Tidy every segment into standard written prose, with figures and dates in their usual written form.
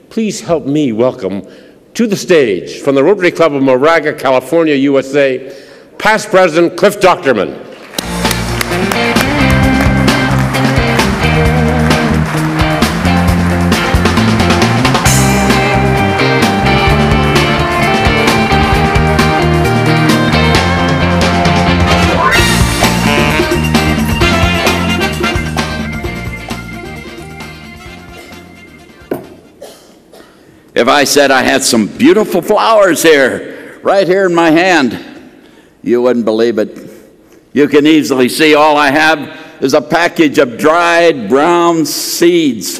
please help me welcome to the stage from the Rotary Club of Moraga, California, USA, past President Cliff Dochterman. If I said I had some beautiful flowers here, right here in my hand, you wouldn't believe it. You can easily see all I have is a package of dried brown seeds.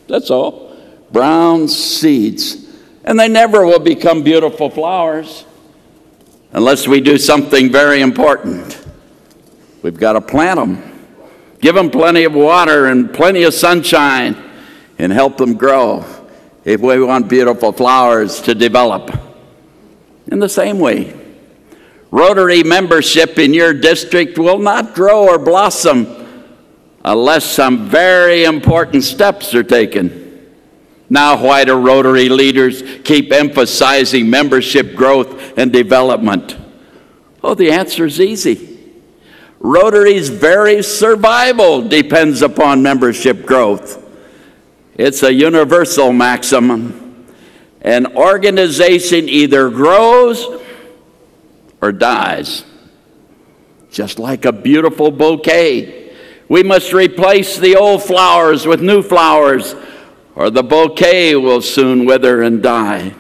That's all. Brown seeds. And they never will become beautiful flowers unless we do something very important. We've got to plant them. Give them plenty of water and plenty of sunshine and help them grow if we want beautiful flowers to develop. In the same way, Rotary membership in your district will not grow or blossom unless some very important steps are taken. Now, why do Rotary leaders keep emphasizing membership growth and development? Oh, the answer is easy. Rotary's very survival depends upon membership growth. It's a universal maximum. An organization either grows or dies. Just like a beautiful bouquet, we must replace the old flowers with new flowers, or the bouquet will soon wither and die.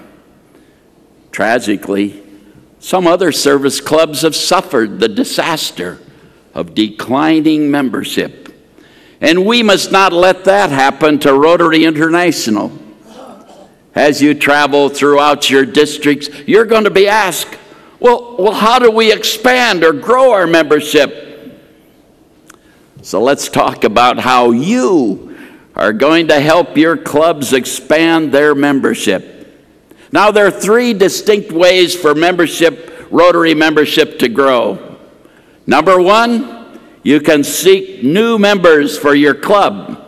Tragically, some other service clubs have suffered the disaster of declining membership. And we must not let that happen to Rotary International. As you travel throughout your districts, you're going to be asked, well, how do we expand or grow our membership? So let's talk about how you are going to help your clubs expand their membership. Now, there are three distinct ways for Rotary membership to grow. Number one, you can seek new members for your club.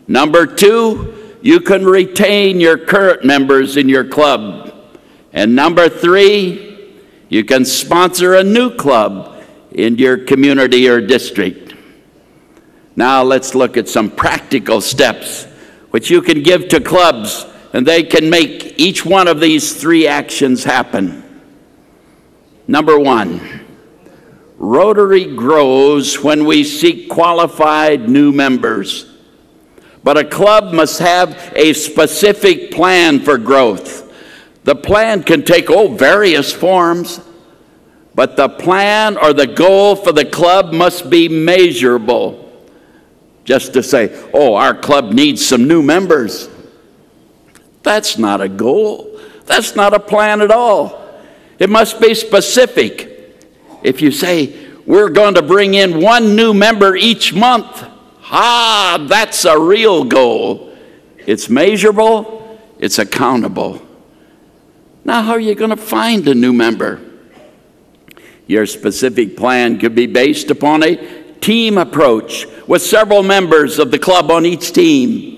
Number two, you can retain your current members in your club. And number three, you can sponsor a new club in your community or district. Now let's look at some practical steps which you can give to clubs, and they can make each one of these three actions happen. Number one, Rotary grows when we seek qualified new members. But a club must have a specific plan for growth. The plan can take various forms, but the plan or the goal for the club must be measurable. Just to say, our club needs some new members. That's not a goal. That's not a plan at all. It must be specific. If you say, we're going to bring in one new member each month, that's a real goal. It's measurable, it's accountable. Now, how are you going to find a new member? Your specific plan could be based upon a team approach with several members of the club on each team.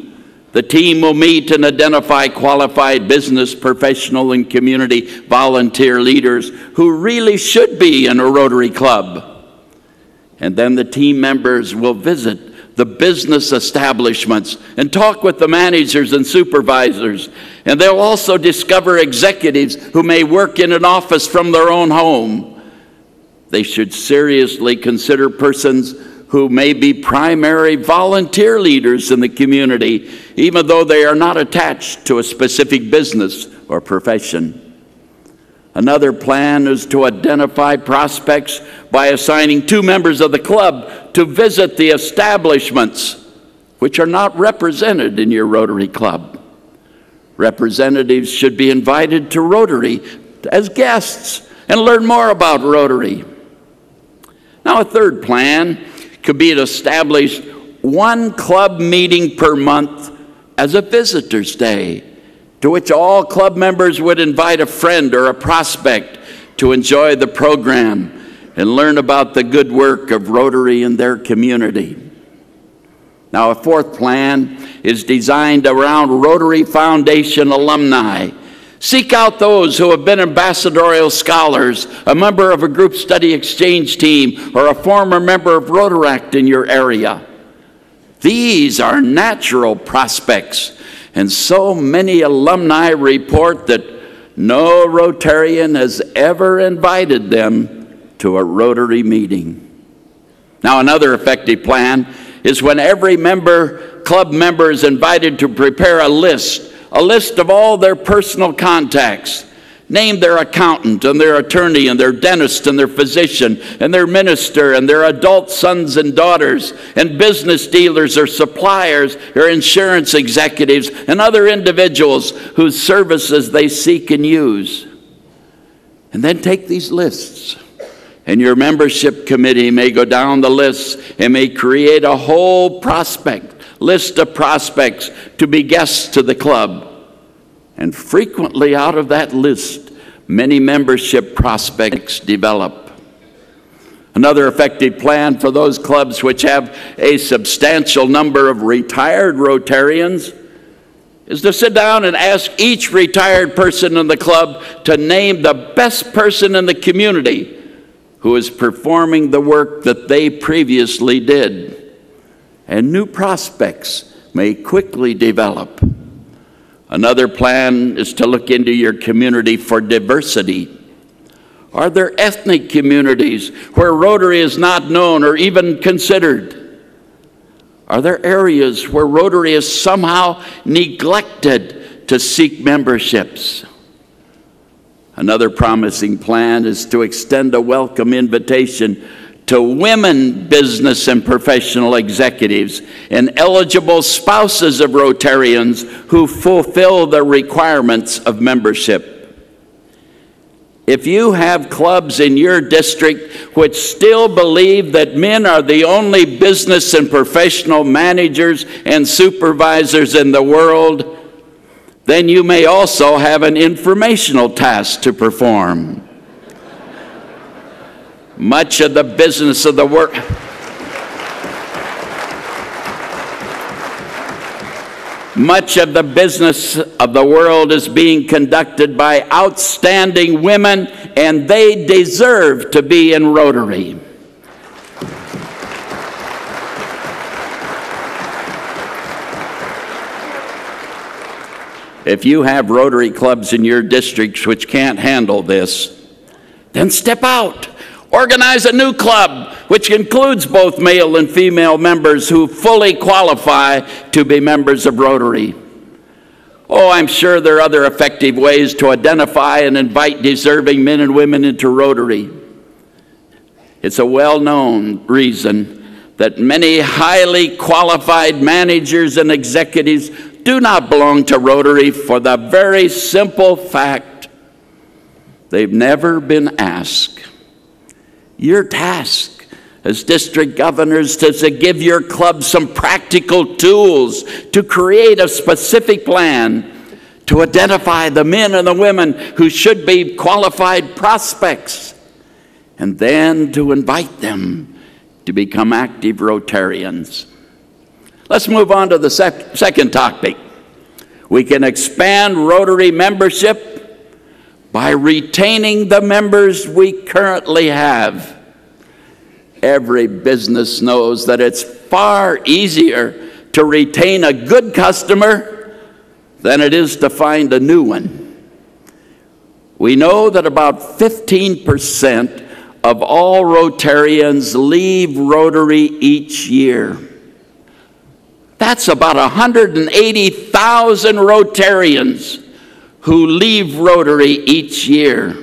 The team will meet and identify qualified business, professional, and community volunteer leaders who really should be in a Rotary club. And then the team members will visit the business establishments and talk with the managers and supervisors. And they'll also discover executives who may work in an office from their own home. They should seriously consider persons who may be primary volunteer leaders in the community, even though they are not attached to a specific business or profession. Another plan is to identify prospects by assigning 2 members of the club to visit the establishments which are not represented in your Rotary club. Representatives should be invited to Rotary as guests and learn more about Rotary. Now, a third plan could be to establish 1 club meeting per month as a visitor's day, to which all club members would invite a friend or a prospect to enjoy the program and learn about the good work of Rotary in their community. Now, a fourth plan is designed around Rotary Foundation alumni. Seek out those who have been ambassadorial scholars, a member of a group study exchange team, or a former member of Rotaract in your area. These are natural prospects, and so many alumni report that no Rotarian has ever invited them to a Rotary meeting. Now, another effective plan is when every club member is invited to prepare a list of all their personal contacts. Name their accountant and their attorney and their dentist and their physician and their minister and their adult sons and daughters and business dealers or suppliers or insurance executives and other individuals whose services they seek and use. And then take these lists, and your membership committee may go down the list and may create a whole list of prospects to be guests to the club. And frequently out of that list, many membership prospects develop. Another effective plan for those clubs which have a substantial number of retired Rotarians is to sit down and ask each retired person in the club to name the best person in the community who is performing the work that they previously did. And new prospects may quickly develop. Another plan is to look into your community for diversity. Are there ethnic communities where Rotary is not known or even considered? Are there areas where Rotary is somehow neglected to seek memberships? Another promising plan is to extend a welcome invitation to women business and professional executives and eligible spouses of Rotarians who fulfill the requirements of membership. If you have clubs in your district which still believe that men are the only business and professional managers and supervisors in the world, then you may also have an informational task to perform. Much of the business of the world is being conducted by outstanding women, and they deserve to be in Rotary. If you have Rotary clubs in your districts which can't handle this, then step out. Organize a new club which includes both male and female members who fully qualify to be members of Rotary. Oh, I'm sure there are other effective ways to identify and invite deserving men and women into Rotary. It's a well-known reason that many highly qualified managers and executives do not belong to Rotary for the very simple fact they've never been asked. Your task as district governors is to give your club some practical tools to create a specific plan to identify the men and the women who should be qualified prospects, and then to invite them to become active Rotarians. Let's move on to the second topic. We can expand Rotary membership by retaining the members we currently have. Every business knows that it's far easier to retain a good customer than it is to find a new one. We know that about 15% of all Rotarians leave Rotary each year. That's about 180,000 Rotarians who leave Rotary each year.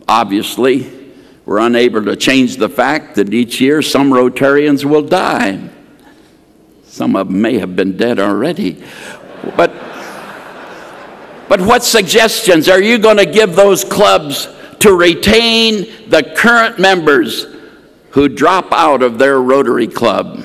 Obviously, we're unable to change the fact that each year some Rotarians will die. Some of them may have been dead already. But what suggestions are you going to give those clubs to retain the current members who drop out of their Rotary club?